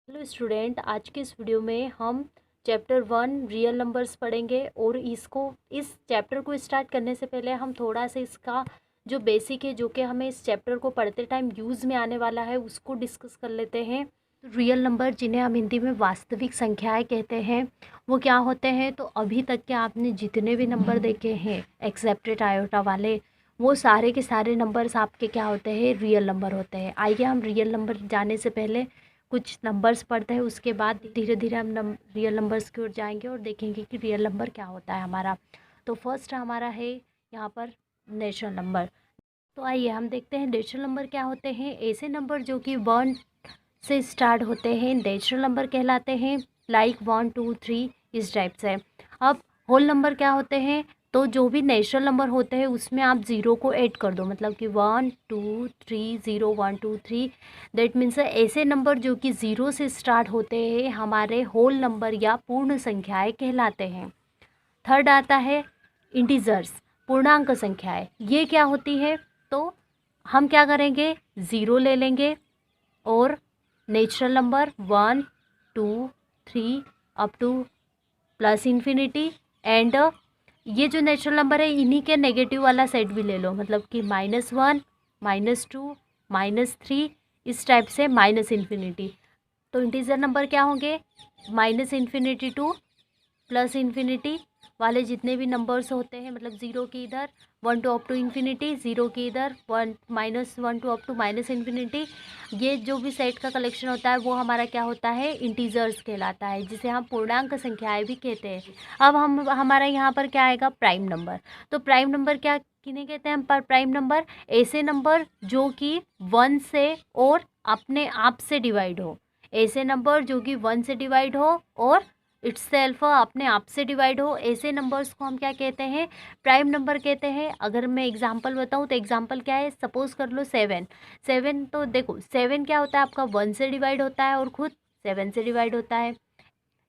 Hello student, आज के इस वीडियो में हम चैप्टर 1 रियल नंबर्स पढ़ेंगे। और इस चैप्टर को स्टार्ट करने से पहले हम थोड़ा सा इसका जो बेसिक है, जो कि हमें इस चैप्टर को पढ़ते टाइम यूज़ में आने वाला है, उसको डिस्कस कर लेते हैं। तो रियल नंबर, जिन्हें हम हिंदी में वास्तविक संख्याएं कहते हैं, वो क्या होते हैं? तो अभी तक के आपने जितने भी नंबर देखे हैं एक्सेप्टेड आयोटा वाले, वो सारे के सारे नंबर्स आपके क्या होते हैं? रियल नंबर होते हैं। आइए हम रियल नंबर जाने से पहले कुछ नंबर्स पढ़ते हैं, उसके बाद धीरे धीरे हम रियल नंबर्स की ओर जाएंगे और देखेंगे कि रियल नंबर क्या होता है हमारा। तो फर्स्ट हमारा है यहाँ पर नेचुरल नंबर। तो आइए हम देखते हैं नेचुरल नंबर क्या होते हैं। ऐसे नंबर जो कि 1 से स्टार्ट होते हैं नेचुरल नंबर कहलाते हैं, लाइक 1 2 3 इस टाइप से। अब होल नंबर क्या होते हैं? तो जो भी नेचुरल नंबर होते हैं उसमें आप ज़ीरो को ऐड कर दो, मतलब कि 1 2 3 0 1 2 3। दैट मीन्स ऐसे नंबर जो कि ज़ीरो से स्टार्ट होते हैं हमारे होल नंबर या पूर्ण संख्याएं कहलाते हैं। थर्ड आता है इंटीजर्स, पूर्णांक संख्याएं। ये क्या होती है? तो हम क्या करेंगे, ज़ीरो ले लेंगे और natural number 1 2 3 up two plus infinity. And ये जो नेचुरल नंबर है इन्हीं के नेगेटिव वाला सेट भी ले लो, मतलब कि -1 -2 -3 इस टाइप से माइनस इन्फिनिटी। तो इंटीजर नंबर क्या होंगे? -इन्फिनिटी टू प्लस इन्फिनिटी वाले जितने भी नंबर्स होते हैं, मतलब ज़ीरो की इधर 1 to up to infinity, zero की इधर -1 to up to minus infinity, ये जो भी सेट का कलेक्शन होता है वो हमारा क्या होता है? इंटीजर्स कहलाता है, जिसे हम पूर्णांक संख्याएं भी कहते हैं। अब हम हमारा यहाँ पर क्या आएगा? Prime number. तो प्राइम नंबर क्या किन्हें कहते हैं हम? पर प्राइम नंबर ऐसे नंबर जो कि 1 से और अपने आप से डिवाइड हो। ऐसे नंबर जो कि 1 से डिवाइड हो और इट्सेल्फ अपने आप से डिवाइड हो, ऐसे नंबर्स को हम क्या कहते हैं? प्राइम नंबर कहते हैं। अगर मैं एग्जांपल बताऊं तो एग्जांपल क्या है? सपोज कर लो 7। 7 तो देखो 7 क्या होता है आपका? 1 से डिवाइड होता है और खुद 7 से डिवाइड होता है।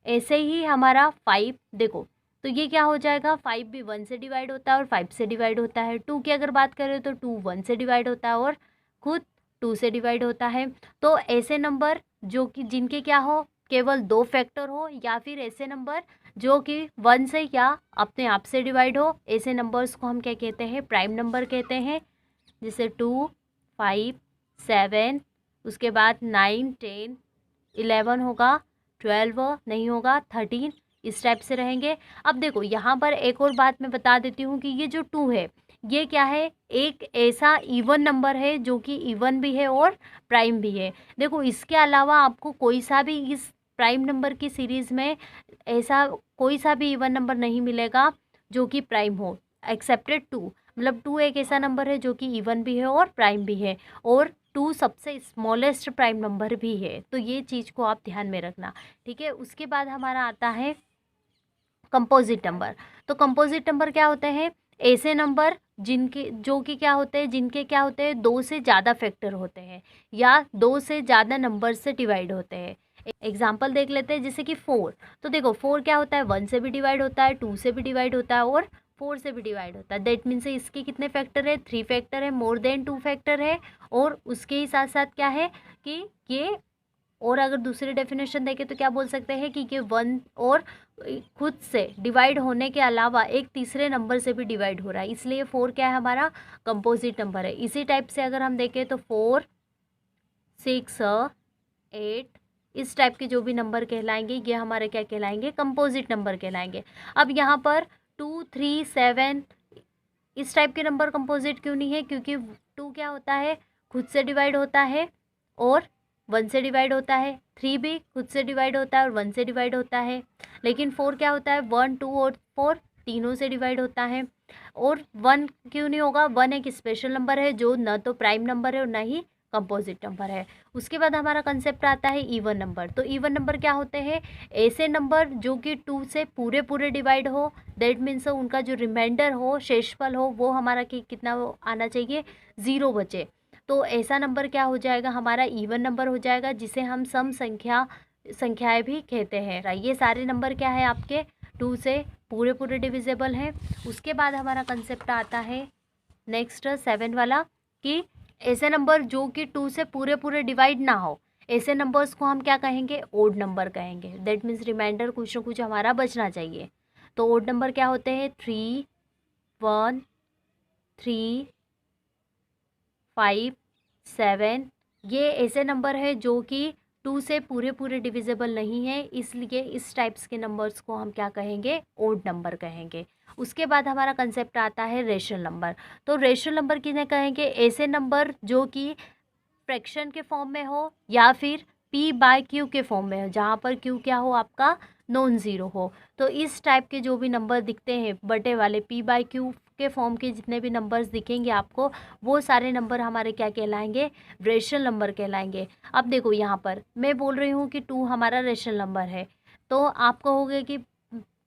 ऐसे ही हमारा 5 देखो, तो ये क्या हो जाएगा? 5 भी 1 से डिवाइड होता है और 5 से डिवाइड होता है। 2 की अगर बात करें तो 2 1 से डिवाइड होता है और खुद 2 से डिवाइड होता है। तो ऐसे नंबर जो कि जिनके क्या हो? केवल 2 फैक्टर हो, या फिर ऐसे नंबर जो कि 1 से या अपने आप से डिवाइड हो, ऐसे नंबर्स को हम क्या कहते हैं? प्राइम नंबर कहते हैं। जैसे 2 5 7, उसके बाद 9 10 11 होगा, 12 नहीं होगा, 13 इस टाइप से रहेंगे। अब देखो यहाँ पर एक और बात मैं बता देती हूँ कि ये जो 2 है ये क्या है? एक ऐसा इवन नंबर है जो कि इवन भी है और प्राइम भी है। देखो इसके अलावा आपको कोई सा भी इस प्राइम नंबर की सीरीज़ में ऐसा कोई सा भी इवन नंबर नहीं मिलेगा जो कि प्राइम हो, एक्सेप्टेड 2। मतलब 2 एक ऐसा नंबर है जो कि इवन भी है और प्राइम भी है, और 2 सबसे स्मॉलेस्ट प्राइम नंबर भी है। तो ये चीज़ को आप ध्यान में रखना, ठीक है। उसके बाद हमारा आता है कंपोजिट नंबर। तो कंपोजिट नंबर क्या होते हैं? ऐसे नंबर जिनके जो कि क्या होते हैं? जिनके क्या होते हैं? 2 से ज़्यादा फैक्टर होते हैं या 2 से ज़्यादा नंबर से डिवाइड होते हैं। एग्जाम्पल देख लेते हैं, जैसे कि 4। तो देखो 4 क्या होता है? 1 से भी डिवाइड होता है, 2 से भी डिवाइड होता है और 4 से भी डिवाइड होता है। दैट मीन्स इसके कितने फैक्टर है? 3 फैक्टर है, मोर देन 2 फैक्टर है। और उसके ही साथ साथ क्या है कि ये, और अगर दूसरी डेफिनेशन देखें तो क्या बोल सकते हैं कि ये 1 और खुद से डिवाइड होने के अलावा एक तीसरे नंबर से भी डिवाइड हो रहा है, इसलिए 4 क्या है? हमारा कंपोजिट नंबर है। इसी टाइप से अगर हम देखें तो 4 6 8 इस टाइप के जो भी नंबर कहलाएंगे ये हमारे क्या कहलाएंगे? कंपोजिट नंबर कहलाएंगे। अब यहाँ पर 2 3 7 इस टाइप के नंबर कंपोजिट क्यों नहीं है? क्योंकि 2 क्या होता है? खुद से डिवाइड होता है और 1 से डिवाइड होता है। 3 भी खुद से डिवाइड होता है और 1 से डिवाइड होता है। लेकिन 4 क्या होता है? 1 2 और 4 तीनों से डिवाइड होता है। और 1 क्यों नहीं होगा? 1 एक स्पेशल नंबर है जो न तो प्राइम नंबर है और न ही कंपोजिट नंबर है। उसके बाद हमारा कंसेप्ट आता है इवन नंबर। तो इवन नंबर क्या होते हैं? ऐसे नंबर जो कि 2 से पूरे पूरे डिवाइड हो, दैट मीन्स उनका जो रिमाइंडर हो, शेषफल हो, वो हमारा कितना आना चाहिए? 0 बचे। तो ऐसा नंबर क्या हो जाएगा? हमारा इवन नंबर हो जाएगा, जिसे हम सम संख्याएं भी कहते हैं। ये सारे नंबर क्या है आपके? 2 से पूरे पूरे डिविजिबल हैं। उसके बाद हमारा कंसेप्ट आता है नेक्स्ट 7 वाला, कि ऐसे नंबर जो कि 2 से पूरे पूरे डिवाइड ना हो। ऐसे नंबर्स को हम क्या कहेंगे, ओड नंबर कहेंगे। दैट मीन्स रिमाइंडर कुछ ना कुछ हमारा बचना चाहिए। तो ओड नंबर क्या होते हैं, 3, 1, 3, 5, 7। ये ऐसे नंबर है जो कि 2 से पूरे पूरे डिविजिबल नहीं है, इसलिए इस टाइप्स के नंबर्स को हम क्या कहेंगे, ओड नंबर कहेंगे। उसके बाद हमारा कंसेप्ट आता है रेशनल नंबर। तो रेशनल नंबर किन्हें कहेंगे, ऐसे नंबर जो कि फ्रैक्शन के फॉर्म में हो या फिर p/q के फॉर्म में हो, जहाँ पर q क्या हो, आपका नॉन ज़ीरो हो। तो इस टाइप के जो भी नंबर दिखते हैं बटे वाले, p/q के फॉर्म के जितने भी नंबर्स दिखेंगे आपको, वो सारे नंबर हमारे क्या कहलाएंगे, रेशनल नंबर कहलाएंगे। अब देखो यहाँ पर मैं बोल रही हूँ कि 2 हमारा रेशनल नंबर है, तो आप कहोगे कि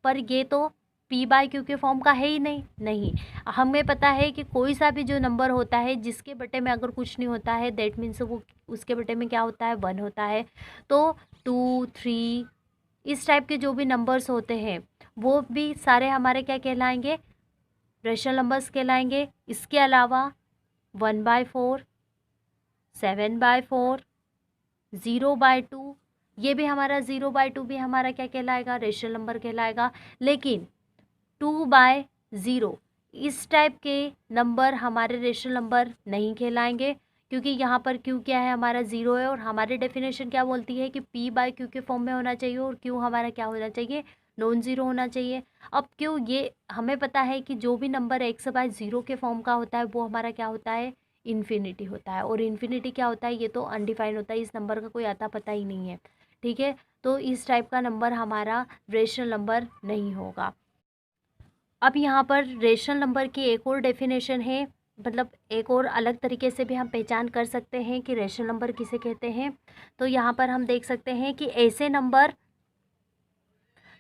पर ये तो p/q के फॉर्म का है ही नहीं। नहीं, हमें पता है कि कोई सा भी जो नंबर होता है जिसके बटे में अगर कुछ नहीं होता है, दैट मीन्स वो उसके बटे में क्या होता है, 1 होता है। तो 2, 3 इस टाइप के जो भी नंबर्स होते हैं वो भी सारे हमारे क्या कहलाएंगे, रेशनल नंबर्स कहलाएंगे। इसके अलावा 1/4, 7/4, 0/2, ये भी हमारा 0/2 भी हमारा क्या कहलाएगा, रेशनल नंबर कहलाएगा। लेकिन 2/0 इस टाइप के नंबर हमारे रेशनल नंबर नहीं कहलाएंगे, क्योंकि यहाँ पर q क्या है, हमारा 0 है, और हमारी डेफिनेशन क्या बोलती है कि p/q के फॉर्म में होना चाहिए, और q हमारा क्या होना चाहिए, नॉन ज़ीरो होना चाहिए। अब q, ये हमें पता है कि जो भी नंबर x/0 के फॉर्म का होता है वो हमारा क्या होता है, इन्फिनिटी होता है। और इन्फिनिटी क्या होता है, ये तो अनडिफाइंड होता है, इस नंबर का कोई आता पता ही नहीं है। ठीक है, तो इस टाइप का नंबर हमारा रेशनल नंबर नहीं होगा। अब यहाँ पर रेशनल नंबर की एक और डेफिनेशन है, मतलब एक और अलग तरीके से भी हम पहचान कर सकते हैं कि रेशनल नंबर किसे कहते हैं। तो यहाँ पर हम देख सकते हैं कि ऐसे नंबर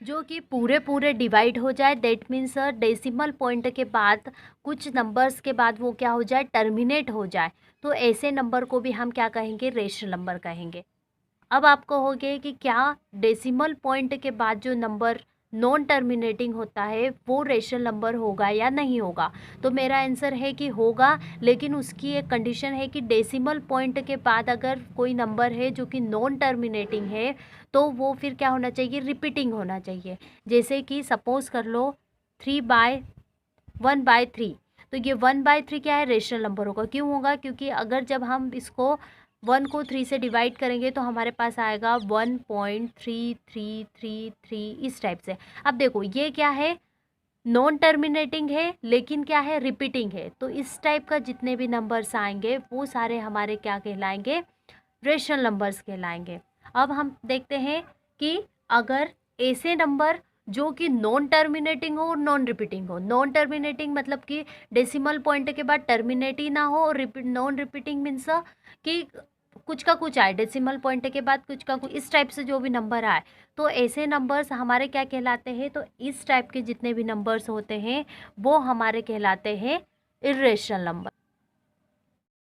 जो कि पूरे पूरे डिवाइड हो जाए, दैट मीन्स डेसिमल पॉइंट के बाद कुछ नंबर्स के बाद वो क्या हो जाए, टर्मिनेट हो जाए, तो ऐसे नंबर को भी हम क्या कहेंगे, रेशनल नंबर कहेंगे। अब आप कहोगे कि क्या डेसिमल पॉइंट के बाद जो नंबर नॉन टर्मिनेटिंग होता है वो रेशनल नंबर होगा या नहीं होगा, तो मेरा आंसर है कि होगा, लेकिन उसकी एक कंडीशन है कि डेसिमल पॉइंट के बाद अगर कोई नंबर है जो कि नॉन टर्मिनेटिंग है तो वो फिर क्या होना चाहिए, रिपीटिंग होना चाहिए। जैसे कि सपोज कर लो 1/3, तो ये 1/3 क्या है, रेशनल नंबर होगा। क्यों होगा, क्योंकि अगर जब हम इसको 1 को 3 से डिवाइड करेंगे तो हमारे पास आएगा 1.3333 इस टाइप से। अब देखो ये क्या है, नॉन टर्मिनेटिंग है, लेकिन क्या है, रिपीटिंग है। तो इस टाइप का जितने भी नंबर्स आएंगे वो सारे हमारे क्या कहलाएंगे, रेशनल नंबर्स कहलाएंगे। अब हम देखते हैं कि अगर ऐसे नंबर जो कि नॉन टर्मिनेटिंग हो और नॉन रिपीटिंग हो, नॉन टर्मिनेटिंग मतलब कि डेसिमल पॉइंट के बाद टर्मिनेट ही ना हो, और नॉन रिपीटिंग मीन्स कि कुछ का कुछ आए, डेसिमल पॉइंट के बाद कुछ का कुछ, इस टाइप से जो भी नंबर आए, तो ऐसे नंबर्स हमारे क्या कहलाते हैं, तो इस टाइप के जितने भी नंबर्स होते हैं वो हमारे कहलाते हैं इर्रेशनल नंबर।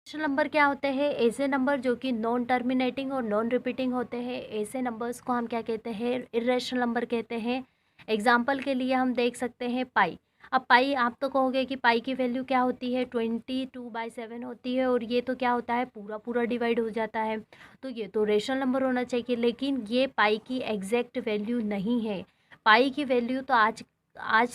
रेशनल नंबर क्या होते हैं, ऐसे नंबर जो कि नॉन टर्मिनेटिंग और नॉन रिपीटिंग होते हैं, ऐसे नंबर्स को हम क्या कहते हैं, इर्रेशनल नंबर कहते हैं। एग्जाम्पल के लिए हम देख सकते हैं पाई। अब पाई, आप तो कहोगे कि पाई की वैल्यू क्या होती है, 22/7 होती है, और ये तो क्या होता है, पूरा पूरा डिवाइड हो जाता है, तो ये तो रेशनल नंबर होना चाहिए। लेकिन ये पाई की एग्जैक्ट वैल्यू नहीं है। पाई की वैल्यू तो आज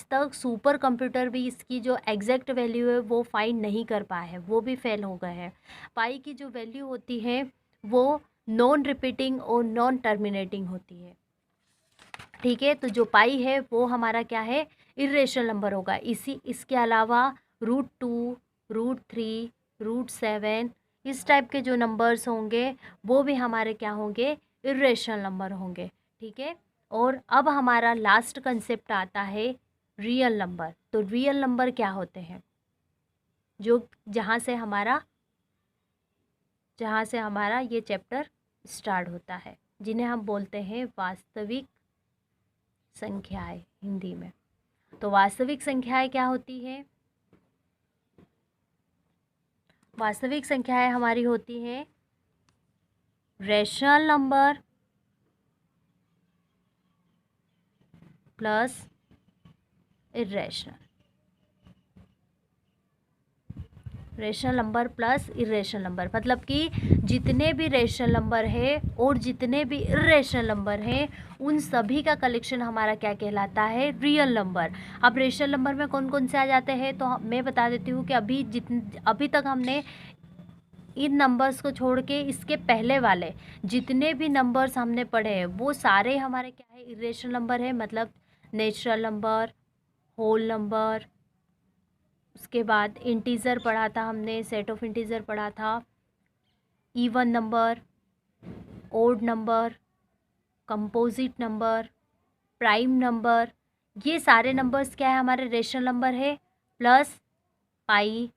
तक सुपर कंप्यूटर भी इसकी जो एग्जैक्ट वैल्यू है वो फाइंड नहीं कर पाए हैं, वो भी फेल हो गए हैं। पाई की जो वैल्यू होती है वो नॉन रिपीटिंग और नॉन टर्मिनेटिंग होती है। ठीक है, तो जो पाई है वो हमारा क्या है, इर्रेशनल नंबर होगा। इसके अलावा √2, √3, √7 इस टाइप के जो नंबर्स होंगे वो भी हमारे क्या होंगे, इर्रेशनल नंबर होंगे। ठीक है, और अब हमारा लास्ट कंसेप्ट आता है रियल नंबर। तो रियल नंबर क्या होते हैं, जो जहाँ से हमारा ये चैप्टर स्टार्ट होता है, जिन्हें हम बोलते हैं वास्तविक संख्याएं हिंदी में। तो वास्तविक संख्याएं क्या होती है, वास्तविक संख्याएं हमारी होती हैं rational number plus irrational. Rational number plus irrational number, मतलब कि जितने भी रेशनल नंबर है और जितने भी इरेशनल नंबर हैं उन सभी का कलेक्शन हमारा क्या कहलाता है, रियल नंबर। अब रेशनल नंबर में कौन कौन से आ जाते हैं, तो मैं बता देती हूँ कि अभी तक हमने इन नंबर्स को छोड़ के इसके पहले वाले जितने भी नंबर्स हमने पढ़े हैं वो सारे हमारे क्या है, इरेशनल नंबर है। मतलब नेचुरल नंबर, होल नंबर, उसके बाद इंटीजर पढ़ा था हमने, सेट ऑफ इंटीजर पढ़ा था, even number, odd number, composite number, prime number, ये सारे नंबर्स क्या है, हमारे रेशनल नंबर है। प्लस पाई,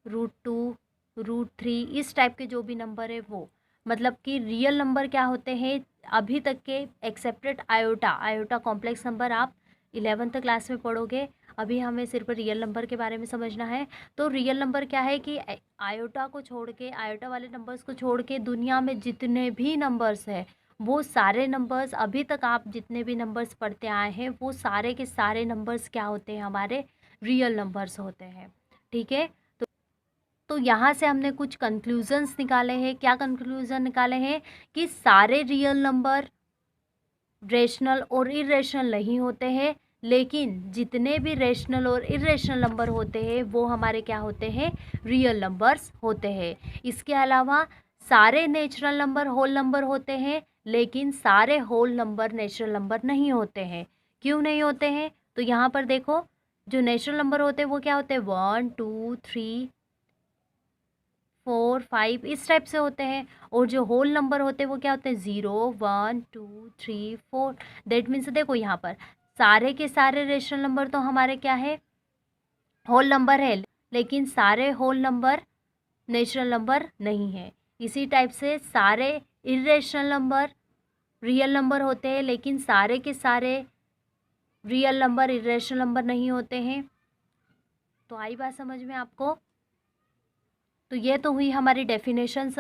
√2, √3, इस टाइप के जो भी नंबर है वो, मतलब कि रियल नंबर क्या होते हैं अभी तक के, accepted iota. Iota complex number आप 11th क्लास में पढ़ोगे, अभी हमें सिर्फ रियल नंबर के बारे में समझना है। तो रियल नंबर क्या है कि आयोटा को छोड़ के, आयोटा वाले नंबर्स को छोड़ के दुनिया में जितने भी नंबर्स हैं वो सारे नंबर्स, अभी तक आप जितने भी नंबर्स पढ़ते आए हैं वो सारे के सारे नंबर्स क्या होते हैं, हमारे रियल नंबर्स होते हैं। ठीक है, तो यहाँ से हमने कुछ कंक्लूजन्स निकाले हैं। क्या कंक्लूजन निकाले हैं कि सारे रियल नंबर रेशनल और इरेशनल नहीं होते हैं, लेकिन जितने भी रेशनल और इरेशनल नंबर होते हैं वो हमारे क्या होते हैं, रियल नंबर्स होते हैं। इसके अलावा सारे नेचुरल नंबर होल नंबर होते हैं, लेकिन सारे होल नंबर नेचुरल नंबर नहीं होते हैं। क्यों नहीं होते हैं, तो यहाँ पर देखो, जो नेचुरल नंबर होते हैं वो क्या होते हैं, 1 2 3 4 5 इस टाइप से होते हैं, और जो होल नंबर होते हैं वो क्या होते हैं, 0 1 2 3 4। दैट मीन्स देखो यहाँ पर सारे के सारे रेशनल नंबर तो हमारे क्या है, होल नंबर है, लेकिन सारे होल नंबर नेचुरल नंबर नहीं है। इसी टाइप से सारे इरेशनल नंबर रियल नंबर होते हैं, लेकिन सारे के सारे रियल नंबर इरेशनल नंबर नहीं होते हैं। तो आई बात समझ में आपको। तो ये तो हुई हमारी डेफिनेशंस।